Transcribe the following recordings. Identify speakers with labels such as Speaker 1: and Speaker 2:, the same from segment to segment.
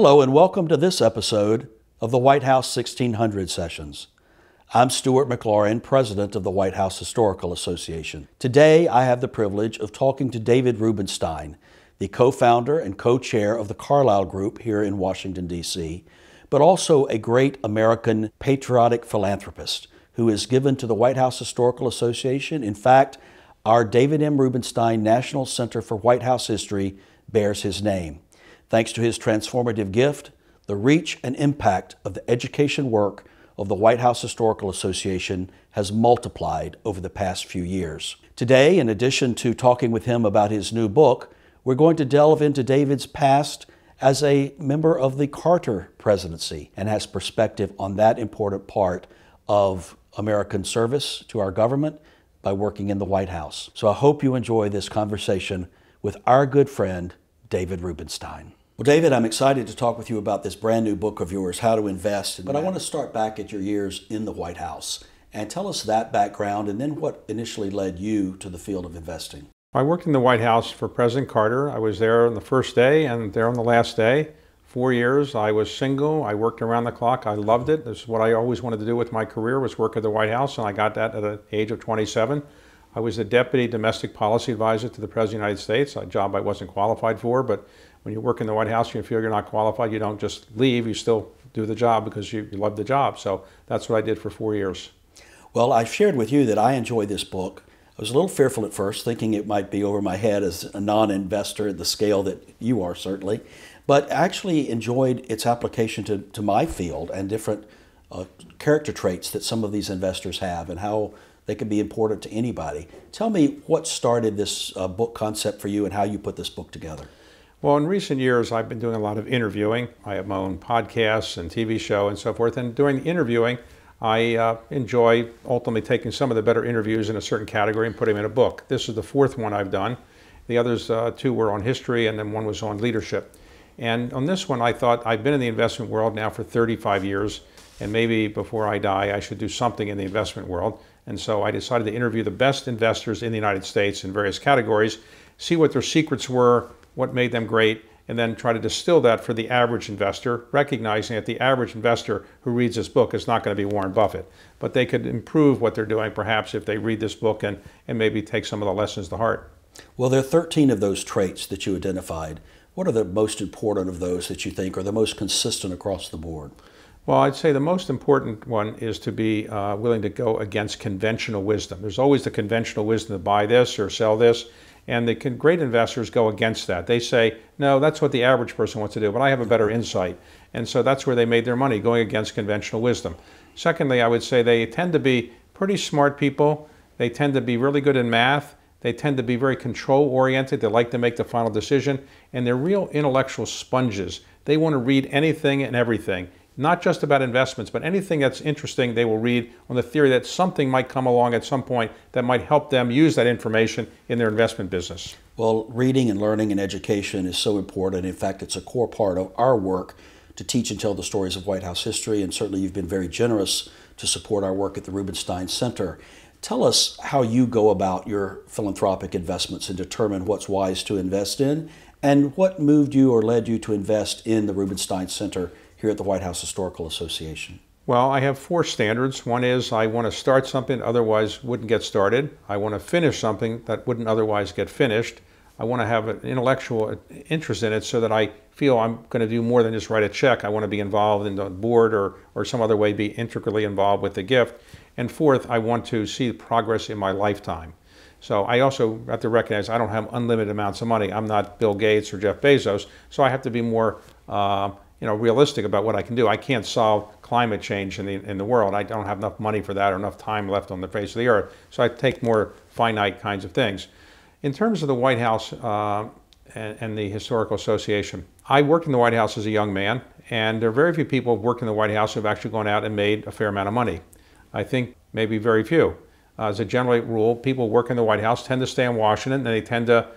Speaker 1: Hello and welcome to this episode of the White House 1600 Sessions. I'm Stuart McLaurin, President of the White House Historical Association. Today I have the privilege of talking to David Rubenstein, the co-founder and co-chair of the Carlyle Group here in Washington, D.C., but also a great American patriotic philanthropist who is given to the White House Historical Association. In fact, our David M. Rubenstein National Center for White House History bears his name. Thanks to his transformative gift, the reach and impact of the education work of the White House Historical Association has multiplied over the past few years. Today, in addition to talking with him about his new book, we're going to delve into David's past as a member of the Carter presidency and has perspective on that important part of American service to our government by working in the White House. So I hope you enjoy this conversation with our good friend, David Rubenstein. Well, David, I'm excited to talk with you about this brand new book of yours, How to Invest. But I want to start back at your years in the White House and tell us that background and then what initially led you to the field of investing.
Speaker 2: I worked in the White House for President Carter. I was there on the first day and there on the last day. 4 years. I was single. I worked around the clock. I loved it. This is what I always wanted to do with my career, was work at the White House, and I got that at the age of 27. I was the Deputy Domestic Policy Advisor to the President of the United States, a job I wasn't qualified for, but when you work in the White House, you feel you're not qualified, you don't just leave, you still do the job because you love the job. So that's what I did for 4 years.
Speaker 1: Well, I shared with you that I enjoy this book. I was a little fearful at first, thinking it might be over my head as a non-investor at the scale that you are, certainly, but actually enjoyed its application to my field and different character traits that some of these investors have and how they can be important to anybody. Tell me what started this book concept for you and how you put this book together.
Speaker 2: Well, in recent years, I've been doing a lot of interviewing. I have my own podcasts and TV show and so forth. And during the interviewing, I enjoy ultimately taking some of the better interviews in a certain category and putting them in a book. This is the fourth one I've done. The others two were on history, and then one was on leadership. And on this one, I thought I've been in the investment world now for 35 years, and maybe before I die, I should do something in the investment world. And so I decided to interview the best investors in the United States in various categories, see what their secrets were, what made them great, and then try to distill that for the average investor, recognizing that the average investor who reads this book is not going to be Warren Buffett, but they could improve what they're doing perhaps if they read this book and maybe take some of the lessons to heart.
Speaker 1: Well, there are 13 of those traits that you identified. What are the most important of those that you think are the most consistent across the board?
Speaker 2: Well, I'd say the most important one is to be willing to go against conventional wisdom. There's always the conventional wisdom to buy this or sell this, and the great investors go against that. They say, no, that's what the average person wants to do, but I have a better insight. And so that's where they made their money, going against conventional wisdom. Secondly, I would say they tend to be pretty smart people. They tend to be really good in math. They tend to be very control-oriented. They like to make the final decision, and they're real intellectual sponges. They want to read anything and everything. Not just about investments, but anything that's interesting they will read on the theory that something might come along at some point that might help them use that information in their investment business.
Speaker 1: Well, reading and learning and education is so important. In fact, it's a core part of our work to teach and tell the stories of White House history, and certainly you've been very generous to support our work at the Rubenstein Center. Tell us how you go about your philanthropic investments and determine what's wise to invest in, and what moved you or led you to invest in the Rubenstein Center here at the White House Historical Association.
Speaker 2: Well, I have 4 standards. One is I want to start something otherwise wouldn't get started. I want to finish something that wouldn't otherwise get finished. I want to have an intellectual interest in it so that I feel I'm going to do more than just write a check. I want to be involved in the board or some other way be intricately involved with the gift. And fourth, I want to see progress in my lifetime. So I also have to recognize I don't have unlimited amounts of money. I'm not Bill Gates or Jeff Bezos, so I have to be more realistic about what I can do. I can't solve climate change in the world. I don't have enough money for that or enough time left on the face of the earth. So I take more finite kinds of things. In terms of the White House and the Historical Association, I worked in the White House as a young man, and there are very few people who work in the White House who have actually gone out and made a fair amount of money. I think maybe very few. As a general rule, people who work in the White House tend to stay in Washington, and they tend to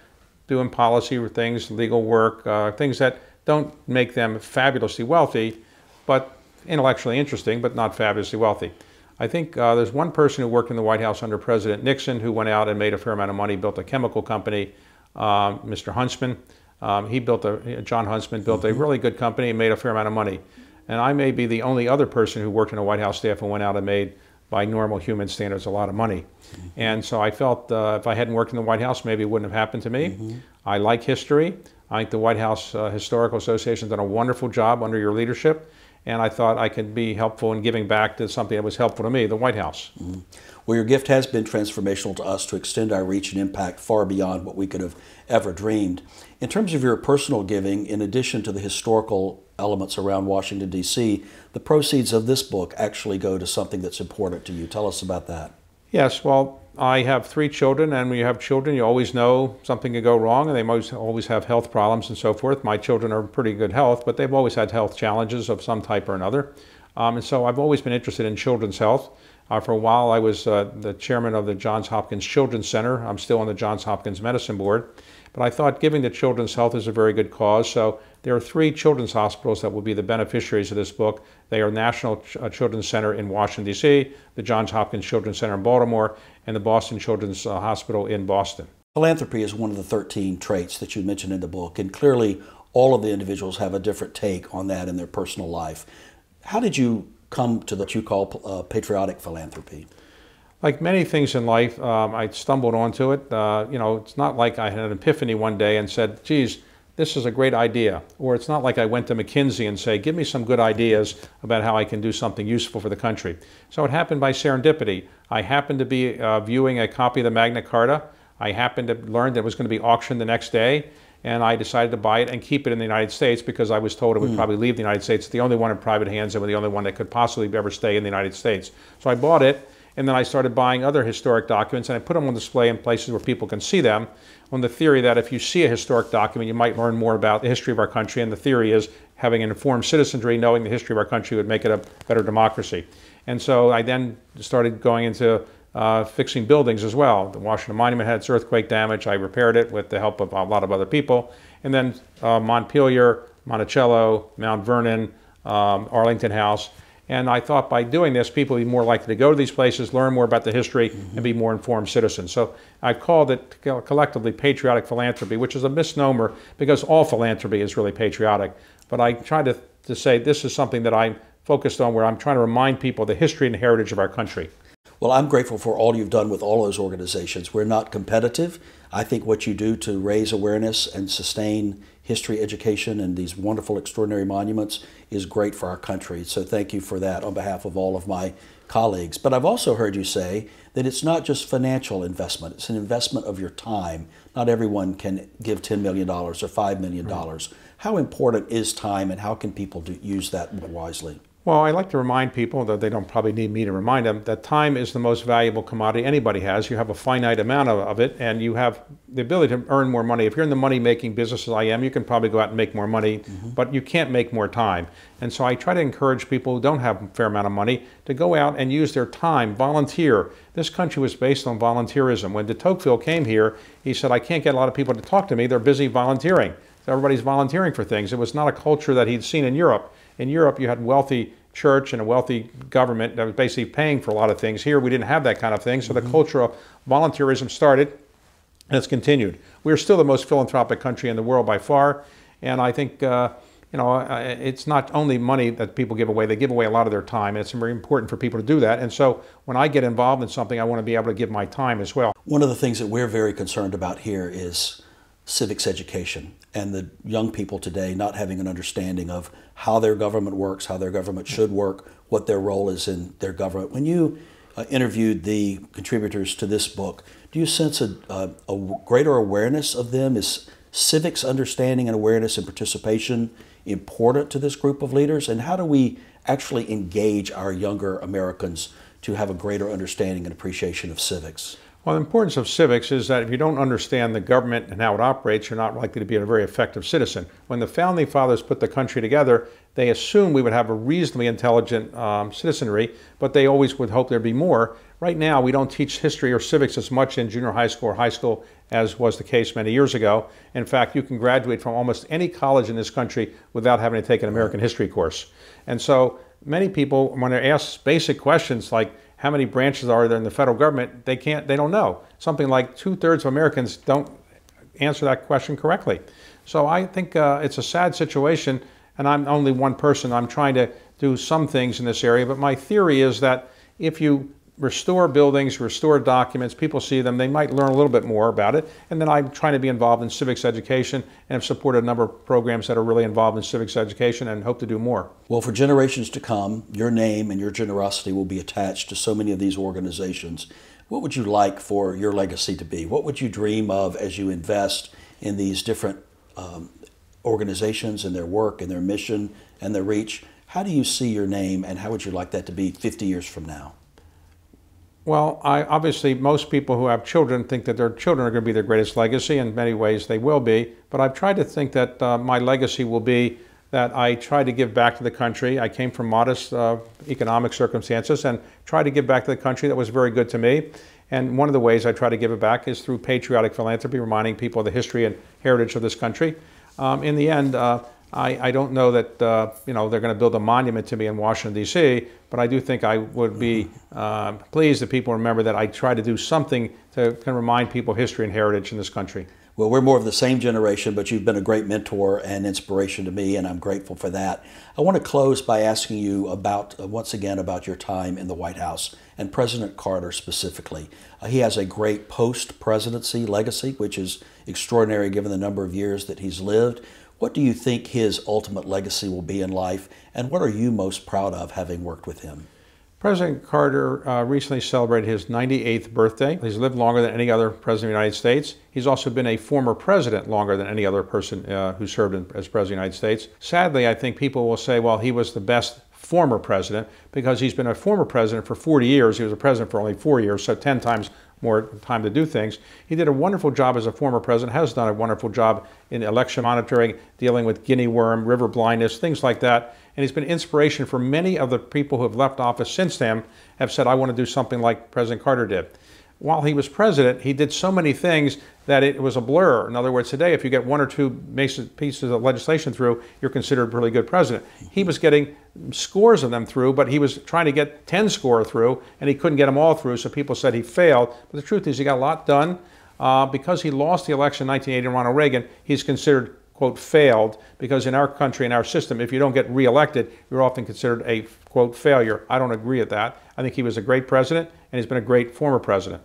Speaker 2: do in policy things, legal work, things that don't make them fabulously wealthy, but intellectually interesting, but not fabulously wealthy. I think there's one person who worked in the White House under President Nixon who went out and made a fair amount of money, built a chemical company, Mr. Huntsman. John Huntsman built a really good company and made a fair amount of money. And I may be the only other person who worked in a White House staff and went out and made, by normal human standards, a lot of money. And so I felt if I hadn't worked in the White House, maybe it wouldn't have happened to me. I like history. I think the White House Historical Association has done a wonderful job under your leadership. And I thought I could be helpful in giving back to something that was helpful to me, the White House.
Speaker 1: Well, your gift has been transformational to us to extend our reach and impact far beyond what we could have ever dreamed. In terms of your personal giving, in addition to the historical elements around Washington, D.C., the proceeds of this book actually go to something that's important to you. Tell us about that.
Speaker 2: Yes, well, I have 3 children, and when you have children, you always know something could go wrong, and they always have health problems and so forth. My children are in pretty good health, but they've always had health challenges of some type or another. And so I've always been interested in children's health. For a while, I was the chairman of the Johns Hopkins Children's Center. I'm still on the Johns Hopkins Medicine Board. But I thought giving to children's health is a very good cause. So there are 3 children's hospitals that will be the beneficiaries of this book. They are National Children's Center in Washington, D.C., the Johns Hopkins Children's Center in Baltimore, and the Boston Children's Hospital in Boston.
Speaker 1: Philanthropy is one of the 13 traits that you mentioned in the book, and clearly all of the individuals have a different take on that in their personal life. How did you come to what you call patriotic philanthropy?
Speaker 2: Like many things in life, I stumbled onto it. It's not like I had an epiphany one day and said, geez, this is a great idea. Or it's not like I went to McKinsey and say, give me some good ideas about how I can do something useful for the country. So it happened by serendipity. I happened to be viewing a copy of the Magna Carta. I happened to learn that it was going to be auctioned the next day. And I decided to buy it and keep it in the United States because I was told it would probably leave the United States. It's the only one in private hands and the only one that could possibly ever stay in the United States. So I bought it. And then I started buying other historic documents, and I put them on display in places where people can see them, on the theory that if you see a historic document, you might learn more about the history of our country. And the theory is having an informed citizenry, knowing the history of our country, would make it a better democracy. And so I then started going into fixing buildings as well. The Washington Monument had its earthquake damage. I repaired it with the help of a lot of other people. And then Montpelier, Monticello, Mount Vernon, Arlington House. And I thought by doing this, people would be more likely to go to these places, learn more about the history, and be more informed citizens. So I called it collectively patriotic philanthropy, which is a misnomer because all philanthropy is really patriotic. But I tried to say this is something that I'm focused on, where I'm trying to remind people of the history and heritage of our country.
Speaker 1: Well, I'm grateful for all you've done with all those organizations. We're not competitive. I think what you do to raise awareness and sustain history education and these wonderful, extraordinary monuments is great for our country. So thank you for that on behalf of all of my colleagues. But I've also heard you say that it's not just financial investment. It's an investment of your time. Not everyone can give $10 million or $5 million. Right. How important is time, and how can people use that more wisely?
Speaker 2: Well, I like to remind people, though they don't probably need me to remind them, that time is the most valuable commodity anybody has. You have a finite amount of it, and you have the ability to earn more money. If you're in the money-making business as I am, you can probably go out and make more money, but you can't make more time. And so I try to encourage people who don't have a fair amount of money to go out and use their time, volunteer. This country was based on volunteerism. When de Tocqueville came here, he said, I can't get a lot of people to talk to me. They're busy volunteering. So everybody's volunteering for things. It was not a culture that he'd seen in Europe. In Europe, you had a wealthy church and a wealthy government that was basically paying for a lot of things. Here, we didn't have that kind of thing, so the culture of volunteerism started, and it's continued. We're still the most philanthropic country in the world by far, and I think it's not only money that people give away, they give away a lot of their time, and it's very important for people to do that. And so when I get involved in something, I want to be able to give my time as well.
Speaker 1: One of the things that we're very concerned about here is civics education, and the young people today not having an understanding of how their government works, how their government should work, what their role is in their government. When you interviewed the contributors to this book, do you sense a greater awareness of them? Is civics understanding and awareness and participation important to this group of leaders? And how do we actually engage our younger Americans to have a greater understanding and appreciation of civics?
Speaker 2: Well, the importance of civics is that if you don't understand the government and how it operates, you're not likely to be a very effective citizen. When the Founding Fathers put the country together, they assumed we would have a reasonably intelligent citizenry, but they always would hope there'd be more. Right now, we don't teach history or civics as much in junior high school or high school as was the case many years ago. In fact, you can graduate from almost any college in this country without having to take an American history course. And so many people, when they're asked basic questions like, how many branches are there in the federal government? They don't know. Something like 2/3 of Americans don't answer that question correctly. So I think it's a sad situation, and I'm only one person. I'm trying to do some things in this area, but my theory is that if you restore buildings, restore documents, people see them, they might learn a little bit more about it. And then I'm trying to be involved in civics education and have supported a number of programs that are really involved in civics education and hope to do more.
Speaker 1: Well, for generations to come, your name and your generosity will be attached to so many of these organizations. What would you like for your legacy to be? What would you dream of as you invest in these different organizations and their work and their mission and their reach? How do you see your name, and how would you like that to be 50 years from now?
Speaker 2: Well, obviously most people who have children think that their children are going to be their greatest legacy. In many ways they will be, but I've tried to think that my legacy will be that I try to give back to the country. I came from modest economic circumstances and tried to give back to the country. That was very good to me. And one of the ways I try to give it back is through patriotic philanthropy, reminding people of the history and heritage of this country. In the end, I don't know that they're going to build a monument to me in Washington, D.C., but I do think I would be pleased that people remember that I try to do something to kind of remind people of history and heritage in this country.
Speaker 1: Well, we're more of the same generation, but you've been a great mentor and inspiration to me, and I'm grateful for that. I want to close by asking you about, once again, about your time in the White House and President Carter specifically. He has a great post-presidency legacy, which is extraordinary given the number of years that he's lived. What do you think his ultimate legacy will be in life, and what are you most proud of having worked with him?
Speaker 2: President Carter recently celebrated his 98th birthday. He's lived longer than any other president of the United States. He's also been a former president longer than any other person who served as president of the United States. Sadly, I think people will say, well, he was the best former president because he's been a former president for 40 years. He was a president for only 4 years, so 10 times more time to do things. He did a wonderful job as a former president, has done a wonderful job in election monitoring, dealing with guinea worm, river blindness, things like that. And he's been inspiration for many of the people who have left office since then, have said, I want to do something like President Carter did. While he was president, he did so many things that it was a blur. In other words, today, if you get one or two pieces of legislation through, you're considered a really good president. He was getting scores of them through, but he was trying to get 10 score through, and he couldn't get them all through, so people said he failed. But the truth is, he got a lot done. Because he lost the election in 1980 to Ronald Reagan, he's considered, quote, failed, because in our country, in our system, if you don't get reelected, you're often considered a, quote, failure. I don't agree with that. I think he was a great president, and he's been a great former president.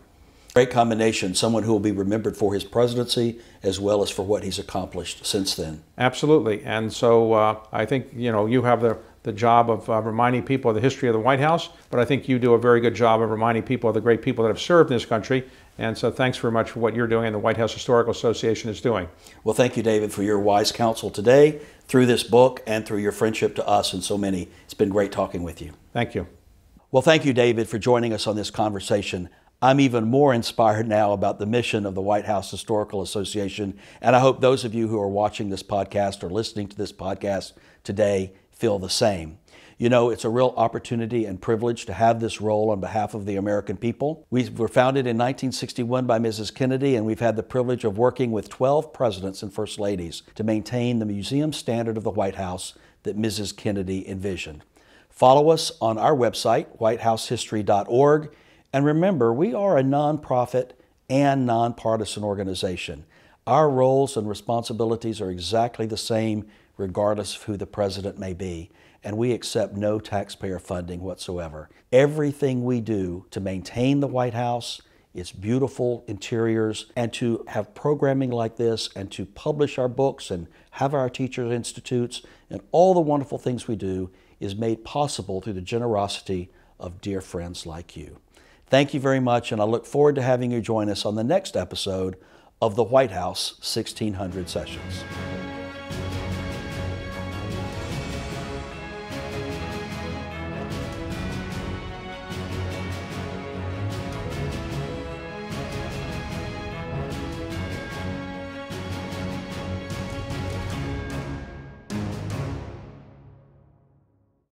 Speaker 1: Great combination, someone who will be remembered for his presidency as well as for what he's accomplished since then.
Speaker 2: Absolutely. And so I think, you have the job of reminding people of the history of the White House, but I think you do a very good job of reminding people of the great people that have served in this country. And so thanks very much for what you're doing and the White House Historical Association is doing.
Speaker 1: Well, thank you, David, for your wise counsel today, through this book, and through your friendship to us and so many. It's been great talking with you.
Speaker 2: Thank you.
Speaker 1: Well, thank you, David, for joining us on this conversation. I'm even more inspired now about the mission of the White House Historical Association, and I hope those of you who are watching this podcast or listening to this podcast today feel the same. You know, it's a real opportunity and privilege to have this role on behalf of the American people. We were founded in 1961 by Mrs. Kennedy, and we've had the privilege of working with 12 presidents and first ladies to maintain the museum standard of the White House that Mrs. Kennedy envisioned. Follow us on our website, whitehousehistory.org. And remember, we are a nonprofit and nonpartisan organization. Our roles and responsibilities are exactly the same regardless of who the president may be, and we accept no taxpayer funding whatsoever. Everything we do to maintain the White House, its beautiful interiors, and to have programming like this, and to publish our books and have our teachers' institutes, and all the wonderful things we do is made possible through the generosity of dear friends like you. Thank you very much, and I look forward to having you join us on the next episode of the White House 1600 Sessions.